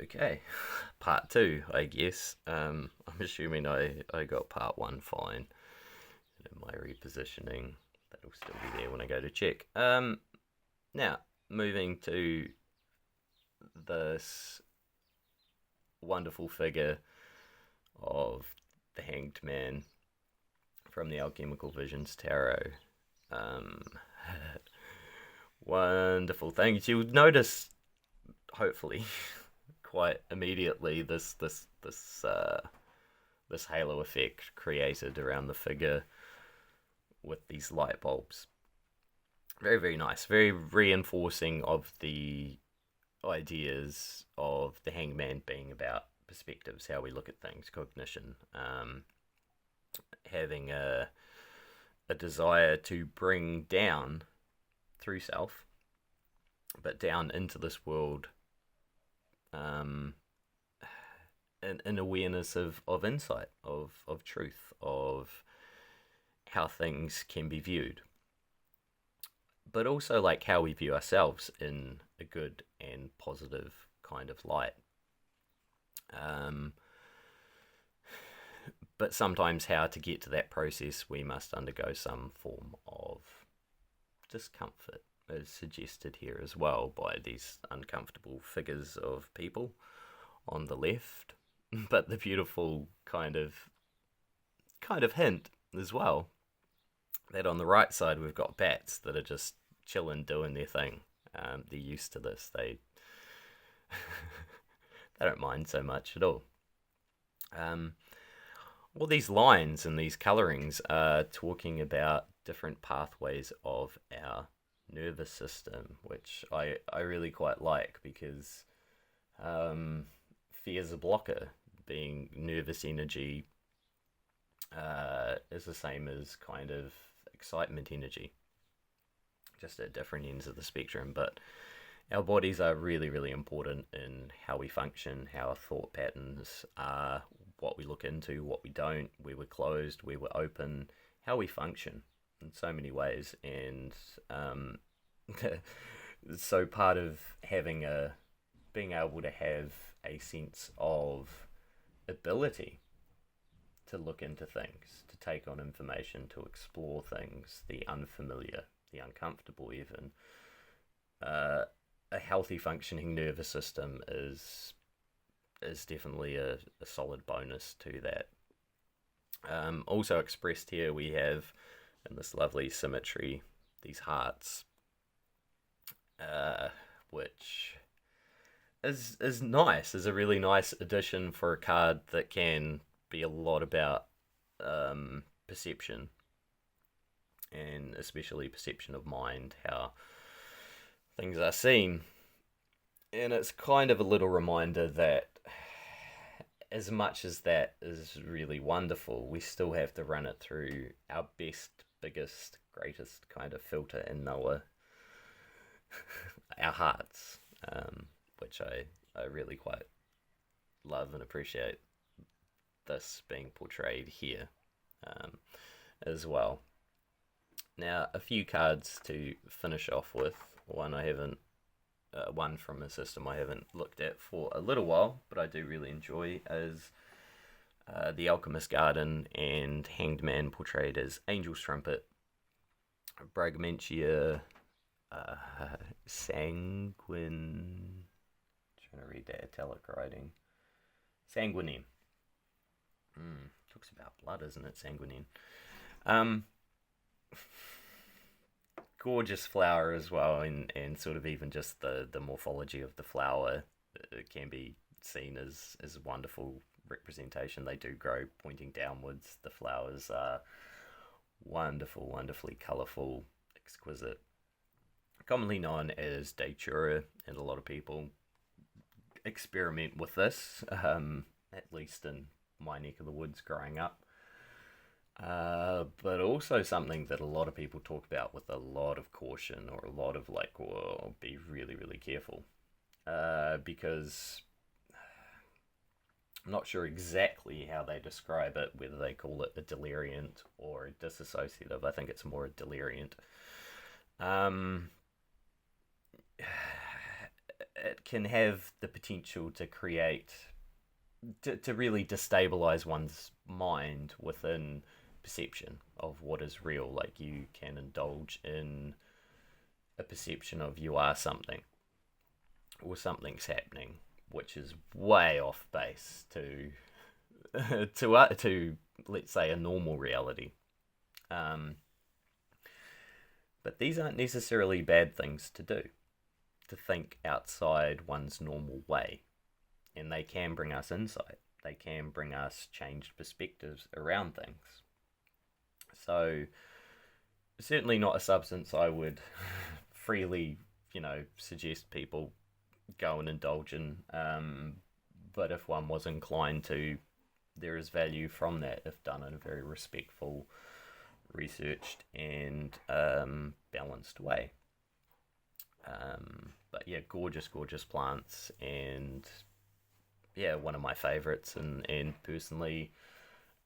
Okay, part two, I guess. I'm assuming I got part one fine. And my repositioning, that'll still be there when I go to check. Now, moving to this wonderful figure of the Hanged Man from the Alchemical Visions Tarot. Um, Wonderful things. You'll notice, hopefully, quite immediately this halo effect created around the figure with these light bulbs. Very, very nice. Very reinforcing of the ideas of the hangman being about perspectives, how we look at things, cognition, having a desire to bring down through self, but down into this world, um, an awareness of insight, of truth, of how things can be viewed, but also like how we view ourselves in a good and positive kind of light. Um, but sometimes, how to get to that process, we must undergo some form of discomfort, as suggested here as well by these uncomfortable figures of people on the left. But the beautiful kind of hint as well that on the right side we've got bats that are just chilling, doing their thing. They're used to this. They they don't mind so much at all. Um, all these lines and these colorings are talking about different pathways of our nervous system, which I really quite like because fear's a blocker. Being nervous energy is the same as kind of excitement energy, just at different ends of the spectrum. But our bodies are really, really important in how we function, how our thought patterns are, what we look into, what we don't, where we're closed, where we're open, how we function in so many ways. And so part of being able to have a sense of ability to look into things, to take on information, to explore things, the unfamiliar, the uncomfortable, even. A healthy functioning nervous system is definitely a solid bonus to that. Also expressed here, we have in this lovely symmetry these hearts, which is nice. Is a really nice addition for a card that can be a lot about perception, and especially perception of mind, how things are seen. And it's kind of a little reminder that as much as that is really wonderful, we still have to run it through our best, biggest, greatest kind of filter and Noah, our hearts, which I really quite love and appreciate this being portrayed here as well. Now, a few cards to finish off with. One from a system I haven't looked at for a little while, but I do really enjoy, is the Alchemist Garden and Hanged Man portrayed as Angel's Trumpet, Bragmentia, Sanguine. Trying to read that italic writing. Sanguinine. Talks about blood, isn't it? Sanguinine. Gorgeous flower as well, and sort of even just the morphology of the flower, it can be seen as wonderful representation. They do grow pointing downwards. The flowers are wonderful, wonderfully colourful, exquisite. Commonly known as Datura, and a lot of people experiment with this, at least in my neck of the woods growing up. But also something that a lot of people talk about with a lot of caution, or a lot of like, whoa, be really, really careful. Because I'm not sure exactly how they describe it, whether they call it a deliriant or a disassociative. I think it's more a deliriant. it can have the potential to create to really destabilize one's mind within perception of what is real. Like, you can indulge in a perception of you are something, or something's happening, which is way off base to to let's say a normal reality. Um, but these aren't necessarily bad things to do, to think outside one's normal way, and they can bring us insight. They can bring us changed perspectives around things. So, certainly not a substance I would freely, suggest people go and indulge in. But if one was inclined to, there is value from that if done in a very respectful, researched, and balanced way. But yeah, gorgeous, gorgeous plants, and yeah, one of my favorites, and personally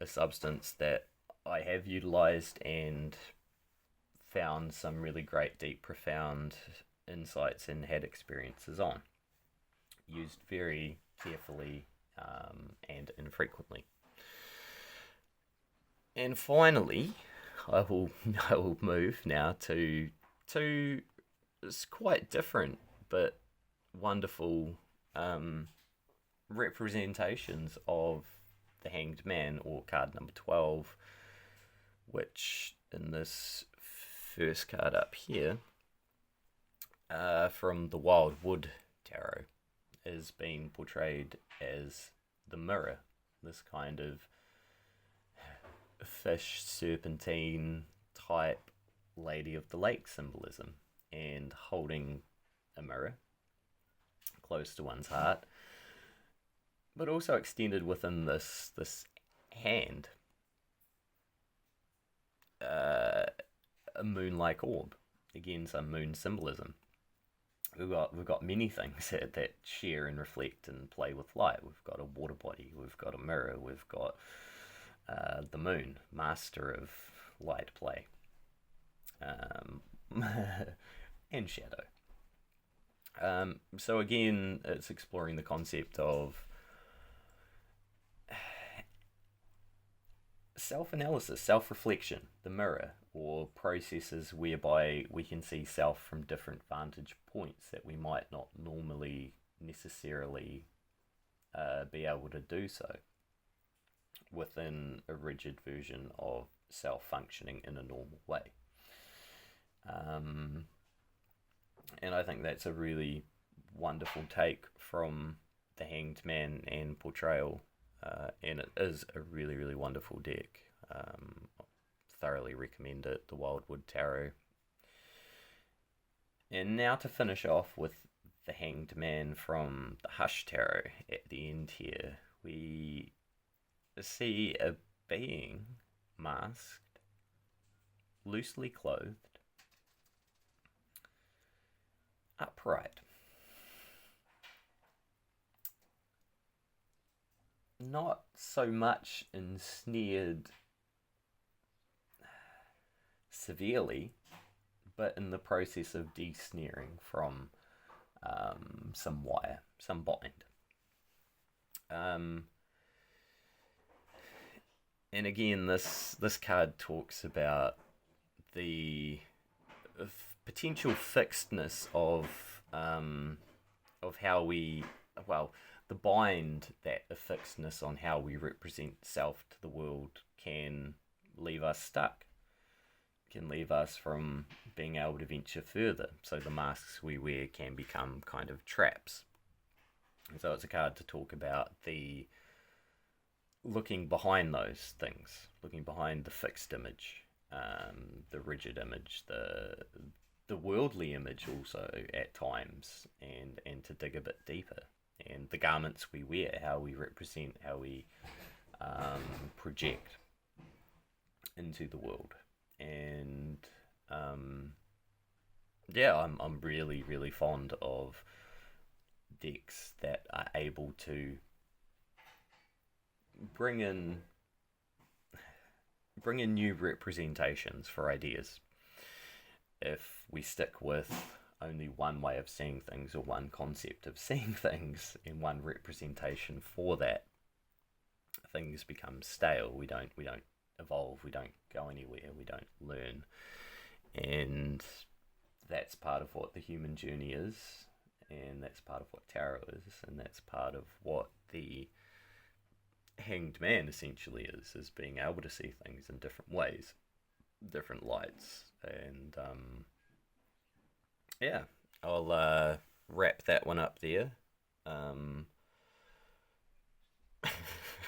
a substance that I have utilized and found some really great, deep, profound insights and had experiences on. Used very carefully and infrequently. And finally, I will I will move now to two quite different but wonderful representations of the Hanged Man, or card number 12, which in this first card up here, from the Wildwood Tarot, is being portrayed as the Mirror, this kind of fish serpentine type Lady of the Lake symbolism, and holding a mirror close to one's heart, but also extended within this hand, a moon-like orb. Again, some moon symbolism. We've got many things that share and reflect and play with light. We've got a water body. We've got a mirror. We've got the moon, master of light play, and shadow. So again, it's exploring the concept of self-analysis, self-reflection, the mirror, or processes whereby we can see self from different vantage points that we might not normally necessarily be able to do so within a rigid version of self functioning in a normal way. And I think that's a really wonderful take from the Hanged Man and portrayal, and it is a really, really wonderful deck. Thoroughly recommend it, the Wildwood Tarot. And now to finish off with the Hanged Man from the Hush Tarot at the end here, we see a being masked, loosely clothed, upright. Not so much ensnared severely, but in the process of de-snaring from some wire, some bind. And again, this card talks about the potential fixedness of how we, the bind, that the fixedness on how we represent self to the world can leave us stuck, can leave us from being able to venture further. So the masks we wear can become kind of traps. And so it's a card to talk about the looking behind those things, looking behind the fixed image, the rigid image, the worldly image also at times, and to dig a bit deeper. And the garments we wear, how we represent, how we project into the world. And I'm really, really fond of decks that are able to bring in new representations for ideas. If we stick with only one way of seeing things or one concept of seeing things and one representation for that, things become stale. We don't evolve, we don't go anywhere, we don't learn. And that's part of what the human journey is, and that's part of what tarot is, and that's part of what the hanged man essentially is being able to see things in different ways, different lights. And yeah, I'll wrap that one up there.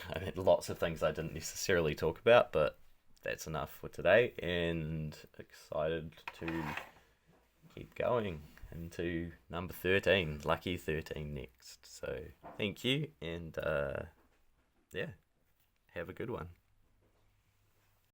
I had lots of things I didn't necessarily talk about, but that's enough for today, and excited to keep going into number 13, lucky 13 next. So thank you, and yeah, have a good one.